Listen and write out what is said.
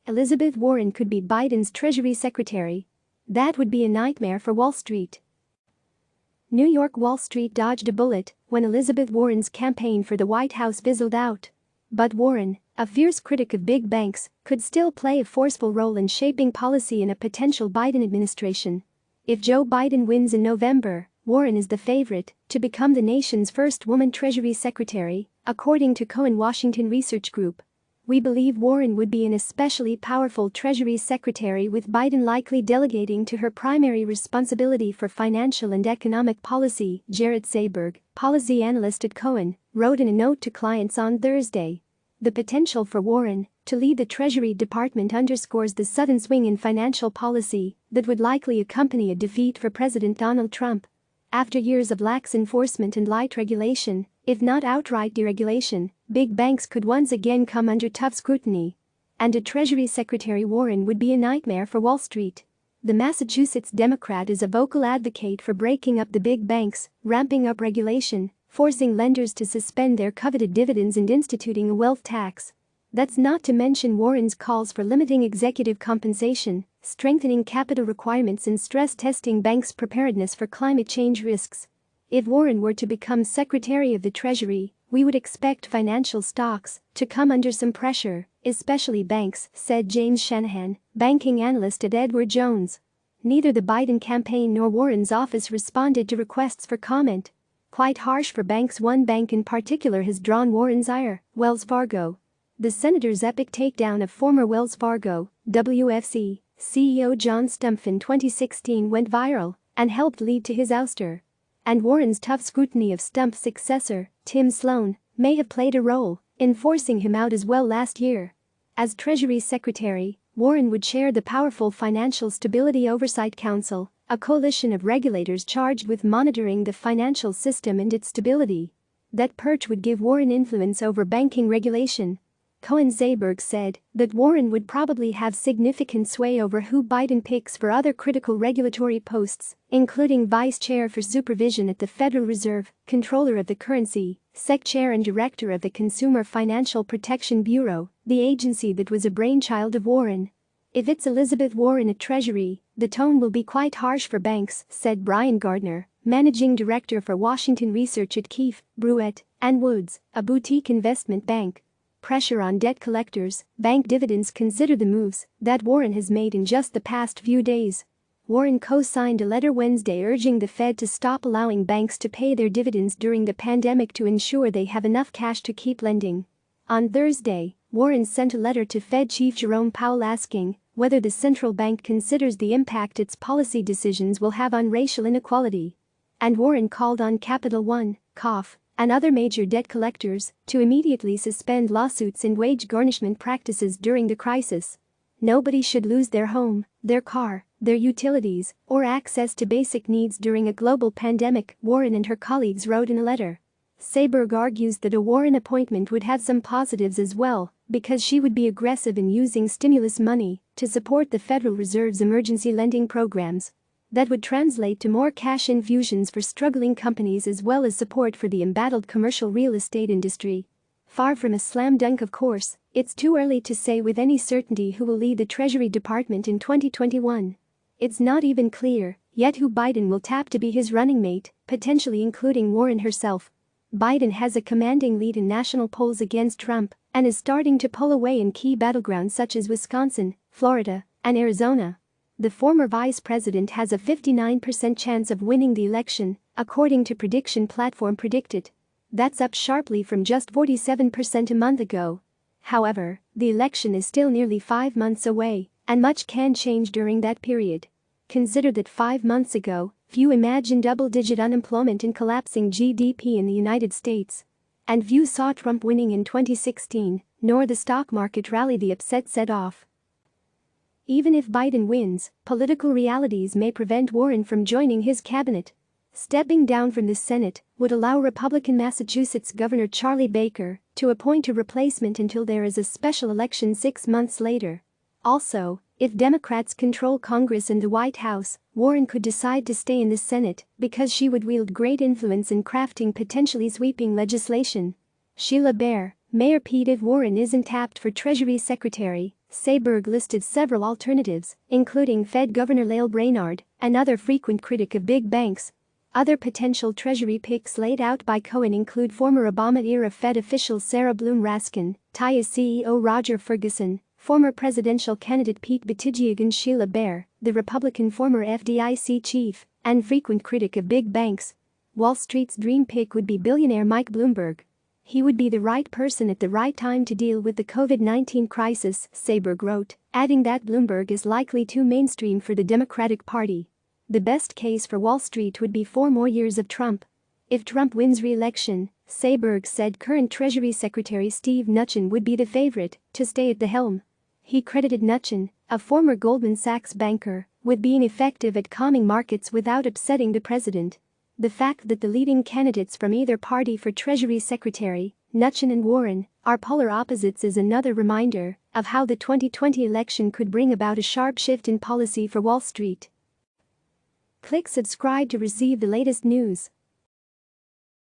Elizabeth Warren could be Biden's Treasury Secretary. That would be a nightmare for Wall Street. New York Wall Street dodged a bullet when Elizabeth Warren's campaign for the White House fizzled out. But Warren, a fierce critic of big banks, could still play a forceful role in shaping policy in a potential Biden administration. If Joe Biden wins in November, Warren is the favorite to become the nation's first woman Treasury Secretary, according to Cowen Washington Research Group. We believe Warren would be an especially powerful Treasury Secretary, with Biden likely delegating to her primary responsibility for financial and economic policy, Jaret Seiberg, policy analyst at Cowen, wrote in a note to clients on Thursday. The potential for Warren to lead the Treasury Department underscores the sudden swing in financial policy that would likely accompany a defeat for President Donald Trump. After years of lax enforcement and light regulation, if not outright deregulation, big banks could once again come under tough scrutiny. And a Treasury Secretary Warren would be a nightmare for Wall Street. The Massachusetts Democrat is a vocal advocate for breaking up the big banks, ramping up regulation, forcing lenders to suspend their coveted dividends, and instituting a wealth tax. That's not to mention Warren's calls for limiting executive compensation, strengthening capital requirements, and stress testing banks' preparedness for climate change risks. If Warren were to become Secretary of the Treasury, we would expect financial stocks to come under some pressure, especially banks, said James Shanahan, banking analyst at Edward Jones. Neither the Biden campaign nor Warren's office responded to requests for comment. Quite harsh for banks. One bank in particular has drawn Warren's ire, Wells Fargo. The senator's epic takedown of former Wells Fargo, WFC, CEO John Stumpf in 2016 went viral and helped lead to his ouster. And Warren's tough scrutiny of Stumpf's successor, Tim Sloan, may have played a role in forcing him out as well last year. As Treasury Secretary, Warren would chair the powerful Financial Stability Oversight Council, a coalition of regulators charged with monitoring the financial system and its stability. That perch would give Warren influence over banking regulation. Cowen Seiberg said that Warren would probably have significant sway over who Biden picks for other critical regulatory posts, including vice chair for supervision at the Federal Reserve, controller of the currency, SEC chair, and director of the Consumer Financial Protection Bureau, the agency that was a brainchild of Warren. If it's Elizabeth Warren at Treasury, the tone will be quite harsh for banks, said Brian Gardner, managing director for Washington Research at Keefe, Bruyette & Woods, a boutique investment bank. Pressure on debt collectors, bank dividends. Consider the moves that Warren has made in just the past few days. Warren co-signed a letter Wednesday urging the Fed to stop allowing banks to pay their dividends during the pandemic to ensure they have enough cash to keep lending. On Thursday, Warren sent a letter to Fed Chief Jerome Powell asking whether the central bank considers the impact its policy decisions will have on racial inequality. And Warren called on Capital One, COF, and other major debt collectors to immediately suspend lawsuits and wage garnishment practices during the crisis. Nobody should lose their home, their car, their utilities, or access to basic needs during a global pandemic, Warren and her colleagues wrote in a letter. Seiberg argues that a Warren appointment would have some positives as well, because she would be aggressive in using stimulus money to support the Federal Reserve's emergency lending programs. That would translate to more cash infusions for struggling companies as well as support for the embattled commercial real estate industry. Far from a slam dunk, of course, it's too early to say with any certainty who will lead the Treasury Department in 2021. It's not even clear yet who Biden will tap to be his running mate, potentially including Warren herself. Biden has a commanding lead in national polls against Trump and is starting to pull away in key battlegrounds such as Wisconsin, Florida, and Arizona. The former vice president has a 59% chance of winning the election, according to prediction platform Predicted. That's up sharply from just 47% a month ago. However, the election is still nearly 5 months away, and much can change during that period. Consider that 5 months ago, few imagined double-digit unemployment and collapsing GDP in the United States. And few saw Trump winning in 2016, nor the stock market rally the upset set off. Even if Biden wins, political realities may prevent Warren from joining his cabinet. Stepping down from the Senate would allow Republican Massachusetts Governor Charlie Baker to appoint a replacement until there is a special election 6 months later. Also, if Democrats control Congress and the White House, Warren could decide to stay in the Senate because she would wield great influence in crafting potentially sweeping legislation. Sheila Bair, Mayor Pete Warren isn't tapped for Treasury Secretary. Seiberg listed several alternatives, including Fed Governor Lael Brainard, another frequent critic of big banks. Other potential Treasury picks laid out by Cowen include former Obama-era Fed official Sarah Bloom Raskin, TIA's CEO Roger Ferguson, former presidential candidate Pete Buttigieg and Sheila Bair, the Republican former FDIC chief, and frequent critic of big banks. Wall Street's dream pick would be billionaire Mike Bloomberg. He would be the right person at the right time to deal with the COVID-19 crisis, Seiberg wrote, adding that Bloomberg is likely too mainstream for the Democratic Party. The best case for Wall Street would be 4 more years of Trump. If Trump wins re-election, Seiberg said current Treasury Secretary Steve Mnuchin would be the favorite to stay at the helm. He credited Mnuchin, a former Goldman Sachs banker, with being effective at calming markets without upsetting the president. The fact that the leading candidates from either party for Treasury Secretary, Mnuchin and Warren, are polar opposites is another reminder of how the 2020 election could bring about a sharp shift in policy for Wall Street. Click subscribe to receive the latest news.